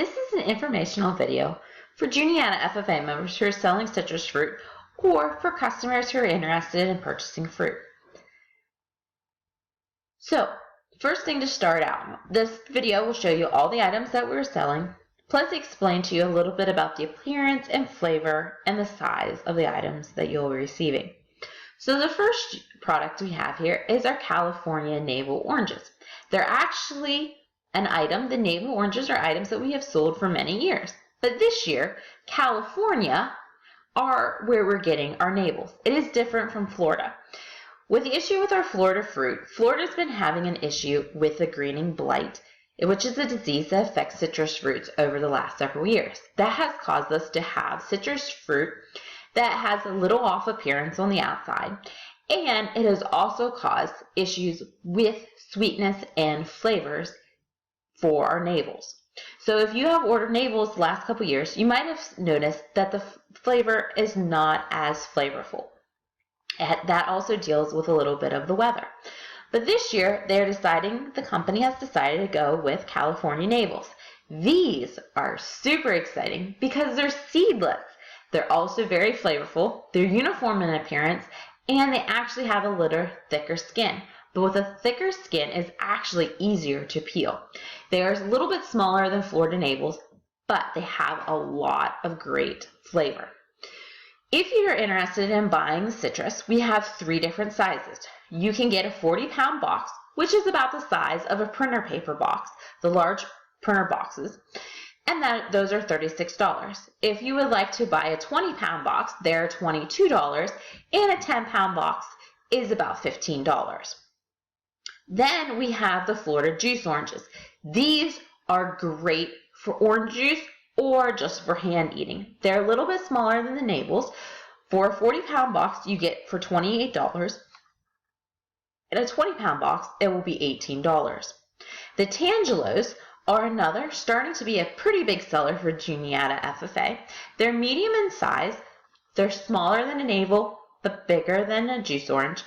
This is an informational video for Juniata FFA members who are selling citrus fruit or for customers who are interested in purchasing fruit. So, first thing to start out, this video will show you all the items that we're selling, plus explain to you a little bit about the appearance and flavor and the size of the items that you'll be receiving. So the first product we have here is our California navel oranges. They're actually an item. The navel oranges are items that we have sold for many years. But this year, California are where we're getting our navels. It is different from Florida. With the issue with our Florida fruit, Florida's been having an issue with the greening blight, which is a disease that affects citrus fruits over the last several years. That has caused us to have citrus fruit that has a little off appearance on the outside, and it has also caused issues with sweetness and flavors for our navels. So if you have ordered navels the last couple years, you might have noticed that the flavor is not as flavorful. That also deals with a little bit of the weather. But this year, the company has decided to go with California navels. These are super exciting because they're seedless. They're also very flavorful, they're uniform in appearance, and they actually have a little thicker skin. But with a thicker skin, it's actually easier to peel. They are a little bit smaller than Florida navels, but they have a lot of great flavor. If you're interested in buying the citrus, we have 3 different sizes. You can get a 40-pound box, which is about the size of a printer paper box, the large printer boxes, and those are $36. If you would like to buy a 20-pound box, they're $22, and a 10-pound box is about $15. Then we have the Florida juice oranges. These are great for orange juice or just for hand eating. They're a little bit smaller than the navels. For a 40-pound box, you get for $28. In a 20-pound box, it will be $18. The Tangelos are another, starting to be a pretty big seller for Juniata FFA. They're medium in size. They're smaller than a navel, but bigger than a juice orange.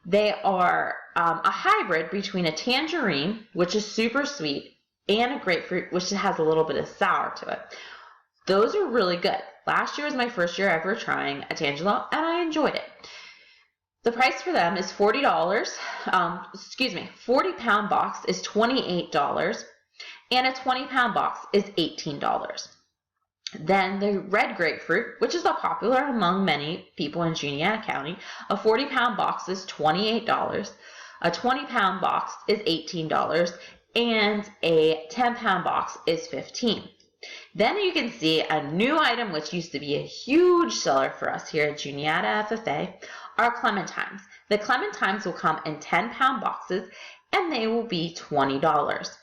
They are a hybrid between a tangerine, which is super sweet, and a grapefruit, which has a little bit of sour to it. Those are really good. Last year was my first year ever trying a Tangelo, and I enjoyed it. The price for them is $40. 40-pound box is $28, and a 20-pound box is $18. Then the red grapefruit, which is popular among many people in Juniata County, a 40-pound box is $28, a 20-pound box is $18, and a 10-pound box is $15. Then you can see a new item which used to be a huge seller for us here at Juniata FFA are clementines. The clementines will come in 10-pound boxes and they will be $20.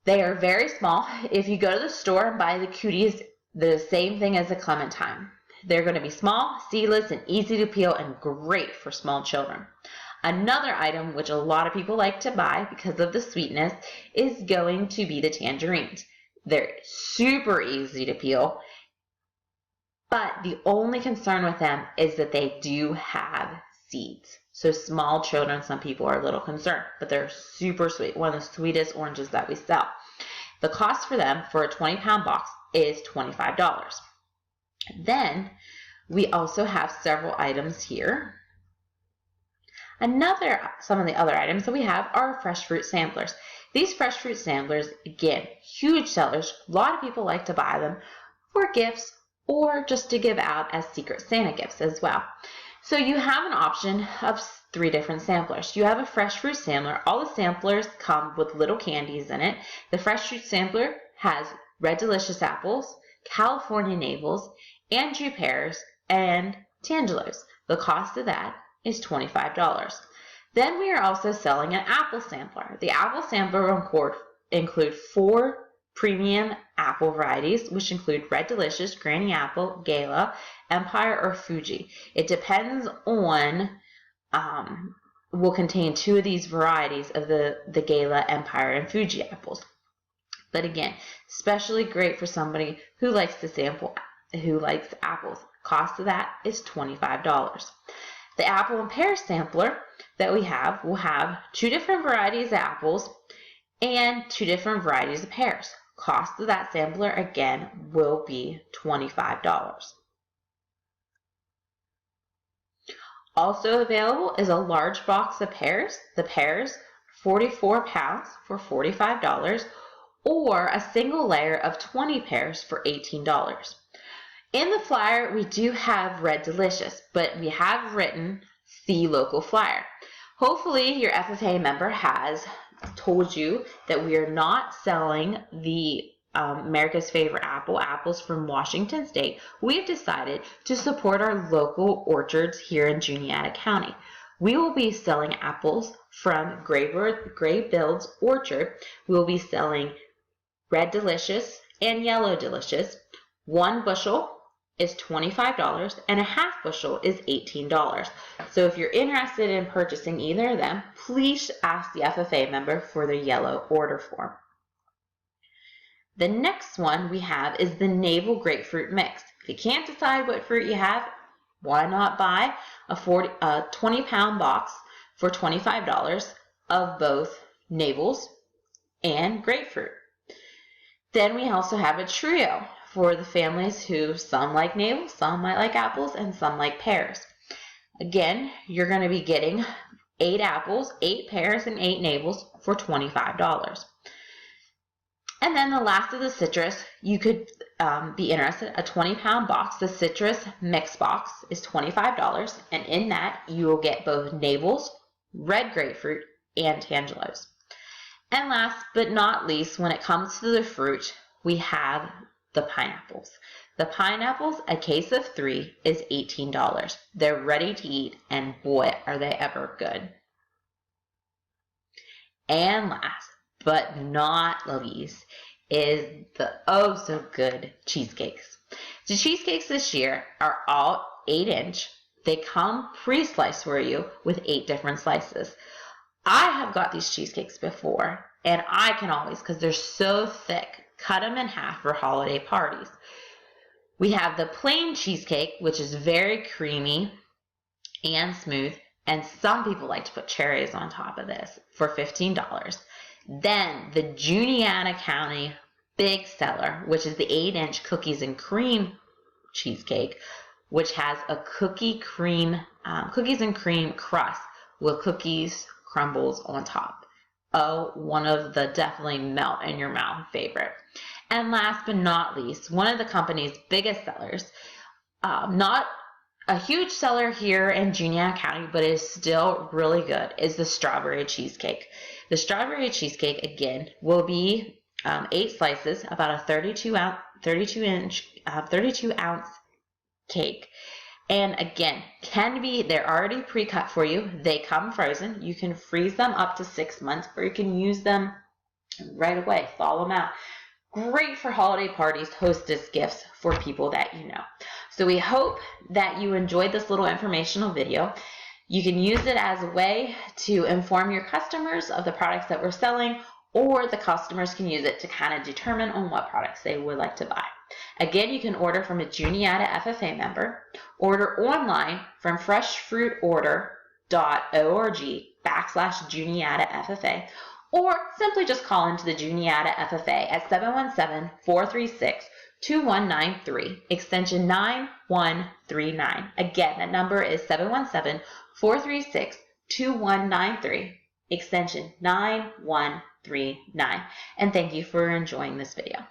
They are very small. If you go to the store and buy the cuties, the same thing as a clementine. They're going to be small, seedless, and easy to peel and great for small children. Another item which a lot of people like to buy because of the sweetness is going to be the tangerines. They're super easy to peel, but the only concern with them is that they do have seeds. So small children, some people are a little concerned, but they're super sweet. One of the sweetest oranges that we sell. The cost for them for a 20-pound box is $25. Then we also have several items here. Some of the other items that we have are fresh fruit samplers. These fresh fruit samplers, again, huge sellers. A lot of people like to buy them for gifts or just to give out as Secret Santa gifts as well. So you have an option of 3 different samplers. You have a fresh fruit sampler. All the samplers come with little candies in it. The fresh fruit sampler has Red Delicious apples, California navels, Anjou pears, and Tangelos. The cost of that is $25. Then we are also selling an apple sampler. The apple sampler will include 4 premium apple varieties, which include Red Delicious, Granny Apple, Gala, Empire, or Fuji. It depends on, will contain 2 of these varieties of the Gala, Empire, and Fuji apples. But again, especially great for somebody who likes to sample, who likes apples. Cost of that is $25. The apple and pear sampler that we have will have 2 different varieties of apples and 2 different varieties of pears. Cost of that sampler, again, will be $25. Also available is a large box of pears. The pears, 44 pounds for $45, or a single layer of 20 pears for $18. In the flyer, we do have Red Delicious, but we have written see local flyer. Hopefully your FFA member has told you that we are not selling the America's Favorite apples from Washington State. We've decided to support our local orchards here in Juniata County. We will be selling apples from Graybill's Orchard. We will be selling Red Delicious and Yellow Delicious. 1 bushel is $25 and a half bushel is $18. So if you're interested in purchasing either of them, please ask the FFA member for the yellow order form. The next one we have is the navel grapefruit mix. If you can't decide what fruit you have, why not buy a 20-pound box for $25 of both navels and grapefruit. Then we also have a trio for the families who some like navels, some might like apples, and some like pears. Again, you're going to be getting 8 apples, 8 pears, and 8 navels for $25. And then the last of the citrus, you could be interested, a 20-pound box. The citrus mix box is $25, and in that you will get both navels, red grapefruit, and tangelos. And last but not least, when it comes to the fruit, we have the pineapples. The pineapples, a case of 3, is $18. They're ready to eat, and boy, are they ever good. And last but not least is the oh so good cheesecakes. The cheesecakes this year are all 8-inch. They come pre-sliced for you with 8 different slices. I have got these cheesecakes before, and I can always, because they're so thick, cut them in half for holiday parties. We have the plain cheesecake, which is very creamy and smooth, and some people like to put cherries on top of this for $15. Then the Juniata County big seller, which is the 8-inch cookies and cream cheesecake, which has a cookies and cream crust with cookies crumbles on top. Oh, one of the definitely melt in your mouth favorite. And last but not least, one of the company's biggest sellers, not a huge seller here in Juniata County, but is still really good, is the strawberry cheesecake. The strawberry cheesecake, again, will be 8 slices, about a 32 ounce cake. And again, they're already pre-cut for you. They come frozen. You can freeze them up to 6 months, or you can use them right away, thaw them out. Great for holiday parties, hostess gifts for people that you know. So we hope that you enjoyed this little informational video. You can use it as a way to inform your customers of the products that we're selling, or the customers can use it to kind of determine on what products they would like to buy. Again, you can order from a Juniata FFA member, order online from freshfruitorder.org/JuniataFFA, or simply just call into the Juniata FFA at 717-436-2193, extension 9139. Again, that number is 717-436-2193, extension 9139. And thank you for enjoying this video.